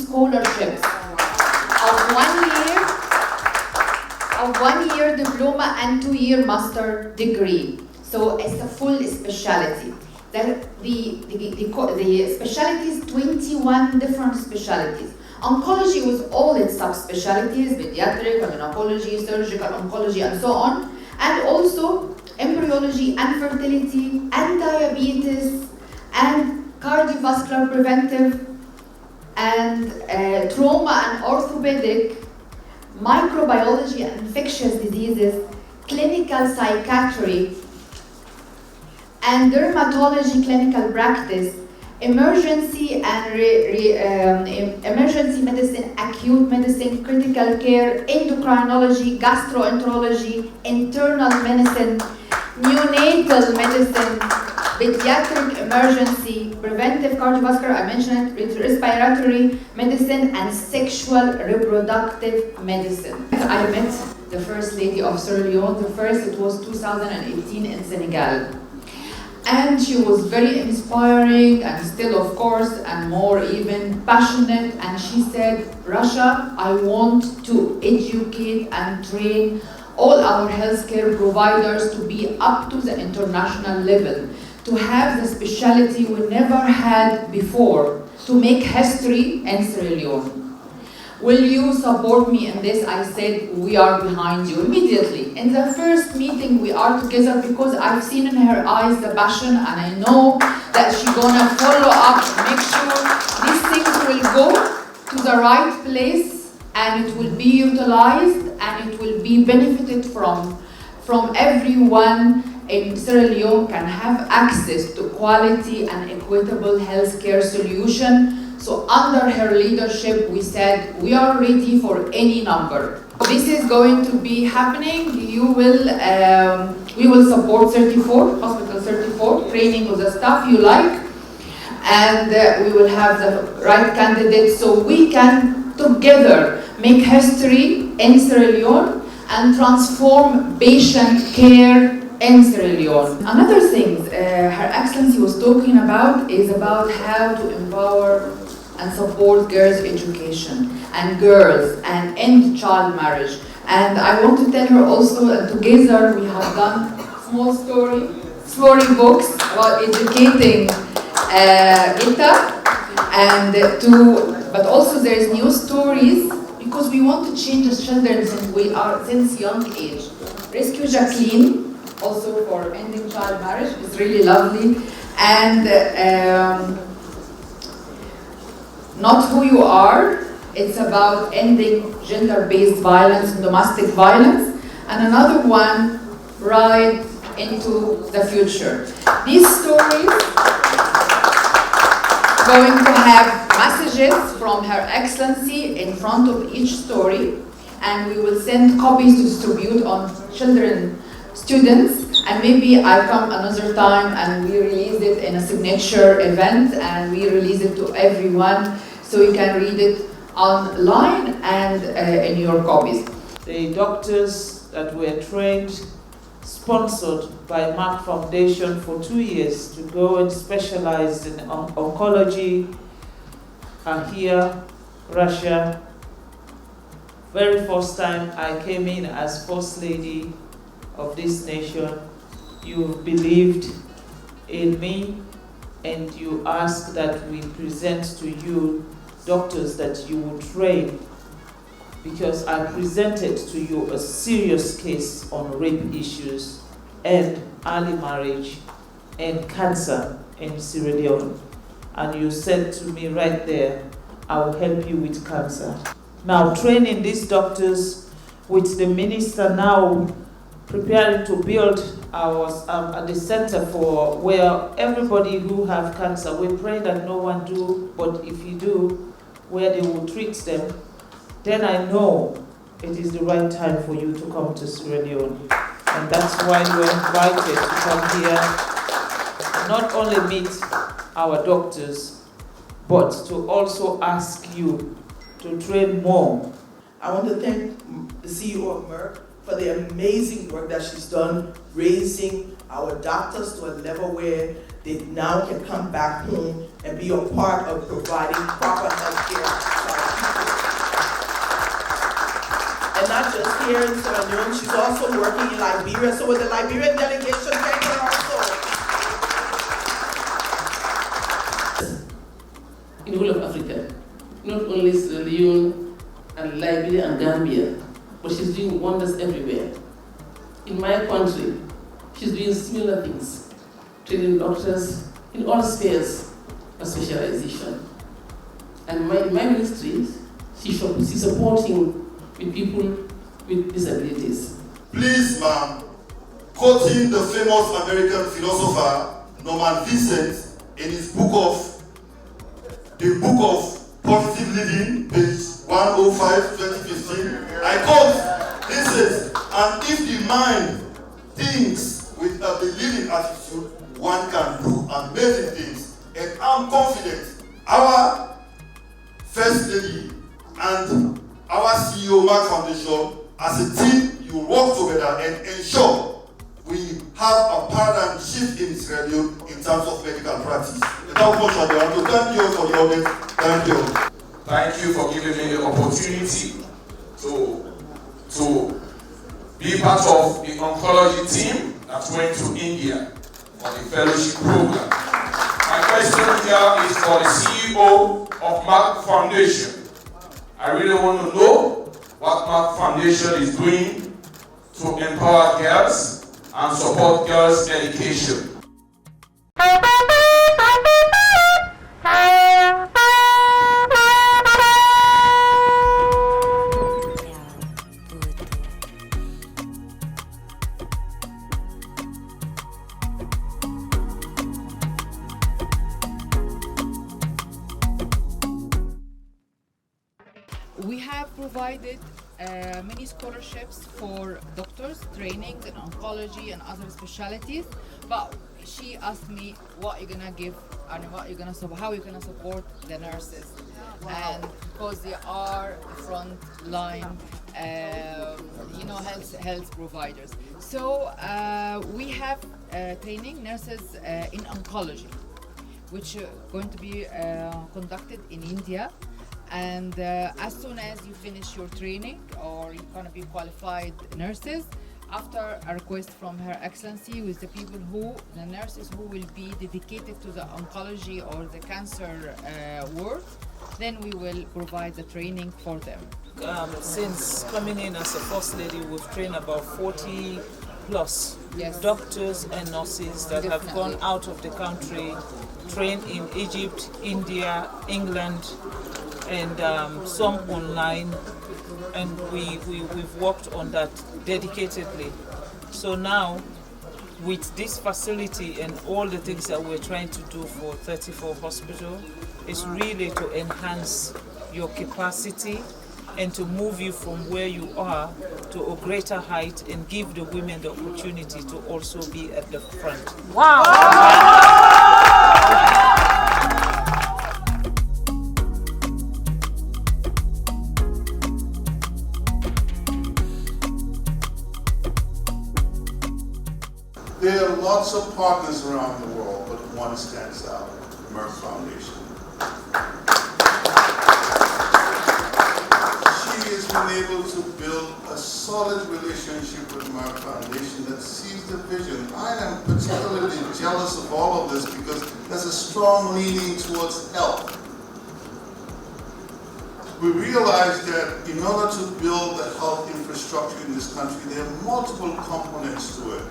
scholarships of 1 year diploma and 2-year master degree. So it's a full specialty. The specialties, 21 different specialties. Oncology with all its subspecialties, pediatric, oncology, surgical oncology, and so on. And also embryology and fertility and diabetes and cardiovascular preventive and trauma and orthopedic, microbiology and infectious diseases, clinical psychiatry and dermatology clinical practice, emergency and emergency medicine, acute medicine, critical care, endocrinology, gastroenterology, internal medicine, neonatal medicine, pediatric emergency, preventive cardiovascular, I mentioned it, respiratory medicine, and sexual reproductive medicine. I met the First Lady of Sierra Leone, it was 2018 in Senegal. And she was very inspiring and still, of course, and more even passionate. And she said, Rasha, I want to educate and train all our healthcare providers to be up to the international level, to have the specialty we never had before, to make history in Sierra Leone. Will you support me in this? I said, we are behind you immediately. In the first meeting, we are together because I've seen in her eyes the passion, and I know that she's gonna follow up, make sure these things will go to the right place and it will be utilized and it will be benefited from everyone in Sierra Leone can have access to quality and equitable healthcare solution. So under her leadership, we said, we are ready for any number. This is going to be happening. We will support 34, Hospital 34, training of the staff you like, and we will have the right candidates so we can together make history in Sierra Leone and transform patient care in Sierra Leone. Another thing Her Excellency was talking about is about how to empower and support girls' education and girls and end child marriage. And I want to tell her also that together we have done small story books about educating Gita, but also there is new stories because we want to change the children since young age. Rescue Jacqueline, also for ending child marriage, is really lovely. And Not Who You Are, it's about ending gender-based violence and domestic violence. And another one, Ride into the Future. These stories are going to have messages from Her Excellency in front of each story, and we will send copies to distribute on students, and maybe I come another time and we release it in a signature event and we release it to everyone so you can read it online and in your copies. The doctors that were trained, sponsored by Merck Foundation for 2 years to go and specialize in oncology are here. Rasha, very first time I came in as First Lady of this nation, you believed in me and you asked that we present to you doctors that you would train, because I presented to you a serious case on rape issues and early marriage and cancer in Sierra Leone. And you said to me right there, I will help you with cancer. Now training these doctors with the minister now preparing to build at the center for where everybody who have cancer, we pray that no one do, but if you do, where they will treat them, then I know it is the right time for you to come to Sierra Leone. And that's why you are invited to come here and not only meet our doctors, but to also ask you to train more. I want to thank the CEO of Merck for the amazing work that she's done, raising our doctors to a level where they now can come back home and be a part of providing proper health care. here in Sierra Leone. She's also working in Liberia. So with the Liberian delegation, thank her also. In the whole of Africa, not only Sierra Leone and Liberia and Gambia, but she's doing wonders everywhere. In my country, she's doing similar things, training doctors in all spheres of specialization. And my ministry, she's supporting with people with disabilities. Please, ma'am, quoting the famous American philosopher Norman Vincent in his book of Positive Living, page 105, 2015, I quote, he says, and if the mind thinks with a believing attitude, one can do amazing things. And I'm confident our First Lady and our CEO, Merck Foundation, as a team, you will work together and ensure we have a paradigm shift in Sierra Leone in terms of medical practice. Without much ado, I want to thank you for the audience. Thank you. Thank you for giving me the opportunity to be part of the oncology team that went to India on the fellowship program. My question here is for the CEO of Merck Foundation. I really want to know what Merck Foundation is doing to empower girls and support girls' education. We have provided many scholarships for doctors training in oncology and other specialties, but she asked me what you're gonna give and how you're gonna support the nurses, and because they are front line, health providers. So we have training nurses in oncology, which are going to be conducted in India. And as soon as you finish your training or you're going to be qualified nurses, after a request from Her Excellency with the nurses who will be dedicated to the oncology or the cancer work, then we will provide the training for them. Since coming in as a First Lady, we've trained about 40 plus doctors and nurses that have gone out of the country, trained in Egypt, India, England, and some online, and we've worked on that dedicatedly. So now, with this facility and all the things that we're trying to do for 34 Hospital, is really to enhance your capacity and to move you from where you are to a greater height and give the women the opportunity to also be at the front. Wow! There are lots of partners around the world, but one stands out, Merck Foundation. She has been able to build a solid relationship with Merck Foundation that sees the vision. I am particularly jealous of all of this because there's a strong leaning towards health. We realize that in order to build the health infrastructure in this country, there are multiple components to it.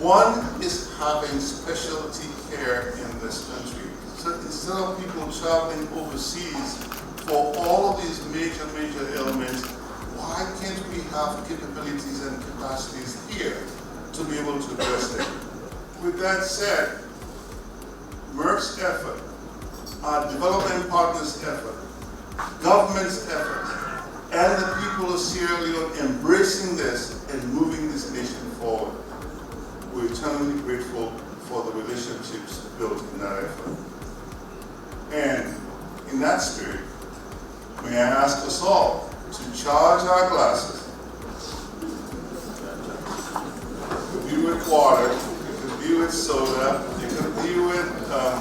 One is having specialty care in this country. So instead of people traveling overseas for all of these major ailments, why can't we have capabilities and capacities here to be able to address them? With that said, Merck's effort, our development partners' effort, government's effort, and the people of Sierra Leone embracing this and moving this nation forward. We're eternally grateful for the relationships built in that effort. And in that spirit, may I ask us all to charge our glasses. It could be with water, it could be with soda, it could be with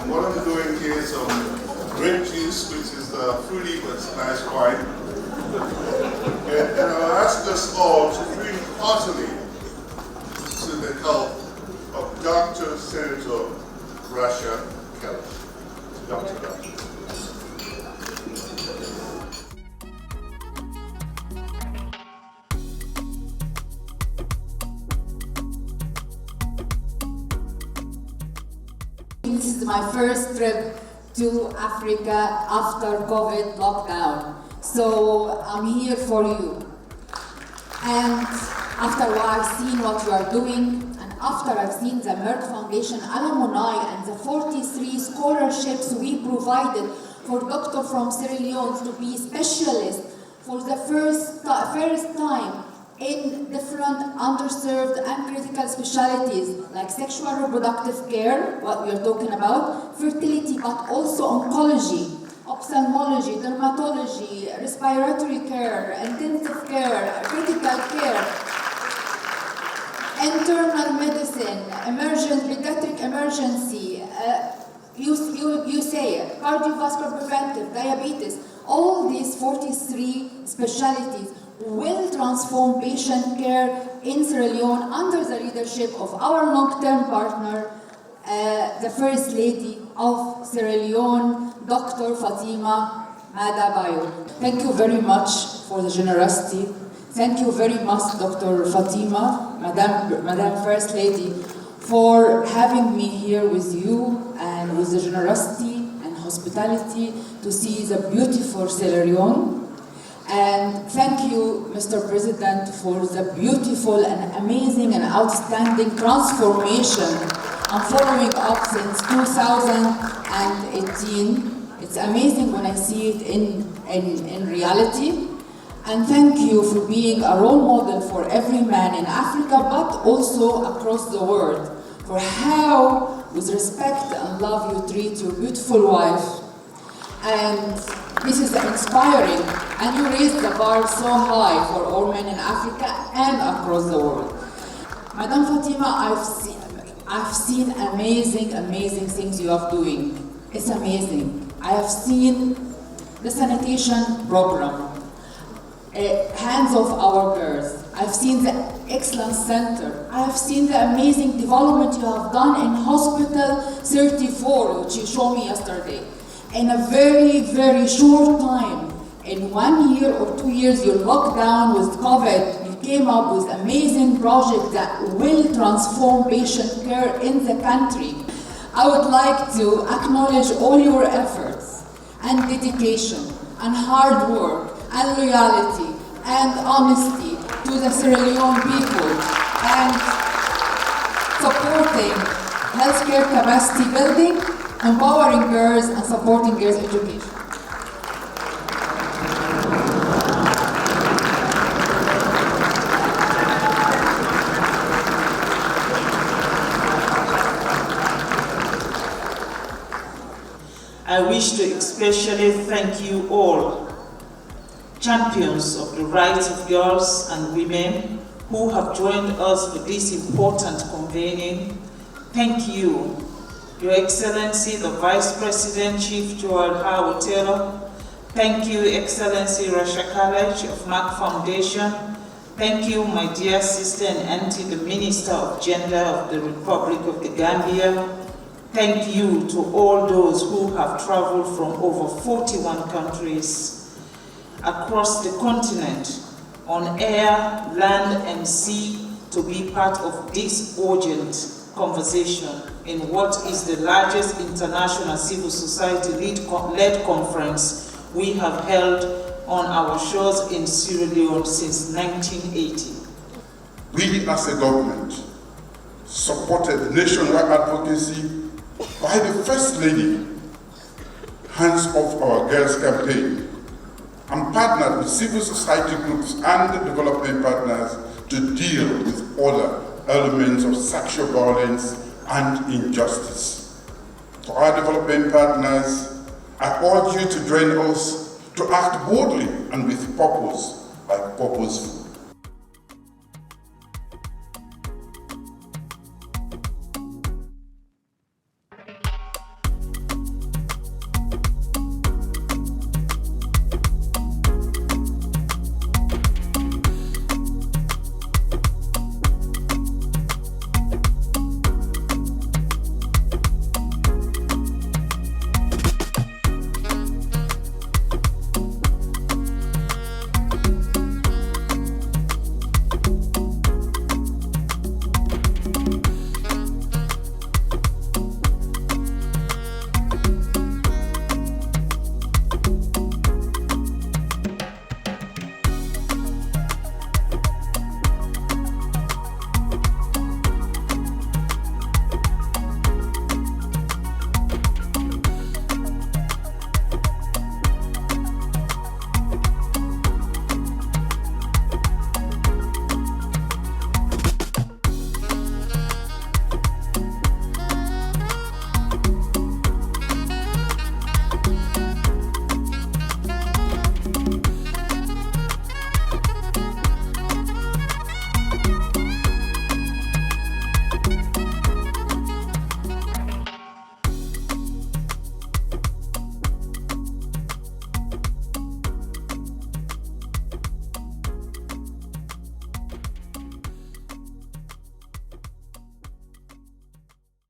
what I'm doing here is some grape juice, which is fruity but it's nice wine. And I'll ask us all to drink heartily to the health of Dr. Senator Rasha Kelej. Dr. Rasha. This is my first trip to Africa after COVID lockdown. So I'm here for you. And after I've seen what you are doing, and after I've seen the Merck Foundation Alumni and the 43 scholarships we provided for doctors from Sierra Leone to be specialists for the first time in different underserved and critical specialties like sexual reproductive care, what we are talking about, fertility, but also oncology, ophthalmology, dermatology, respiratory care, intensive care, critical care, internal medicine, pediatric emergency, you say it, cardiovascular preventive, diabetes. All these 43 specialties will transform patient care in Sierra Leone under the leadership of our long-term partner, the First Lady of Sierra Leone, Dr. FATIMA MAADA BIO. Thank you very much for the generosity. Thank you very much, Dr. FATIMA, Madam First Lady, for having me here with you and with the generosity and hospitality to see the beautiful Sierra Leone. And thank you, Mr. President, for the beautiful and amazing and outstanding transformation I'm following up since 2018. It's amazing when I see it in reality. And thank you for being a role model for every man in Africa, but also across the world, for how, with respect and love, you treat your beautiful wife. And this is inspiring, and you raise the bar so high for all men in Africa and across the world. Madam Fatima, I've seen amazing things you are doing. It's amazing. I have seen the sanitation program, Hands of Our Girls. I've seen the Excellence Center. I have seen the amazing development you have done in Hospital 34, which you showed me yesterday. In a very short time, in 1 year or 2 years, you locked down with COVID. You came up with amazing projects that will transform patient care in the country. I would like to acknowledge all your efforts and dedication and hard work and loyalty and honesty to the Sierra Leone people and supporting healthcare capacity building, empowering girls and supporting girls' education. I wish to especially thank you all, champions of the rights of girls and women who have joined us for this important convening. Thank you, Your Excellency, the Vice President, Chief Joel Hawatero. Thank you, Excellency Rasha Kelej of Merck Foundation. Thank you, my dear sister and auntie, the Minister of Gender of the Republic of the Gambia. Thank you to all those who have traveled from over 41 countries across the continent, on air, land, and sea, to be part of this urgent conversation in what is the largest international civil society-led conference we have held on our shores in Sierra Leone since 1980. We as a government supported nationwide advocacy by the First Lady, Hands Off Our Girls campaign, and partnered with civil society groups and development partners to deal with other elements of sexual violence and injustice. To our development partners, I urge you to join us to act boldly and with purpose, like purposeful.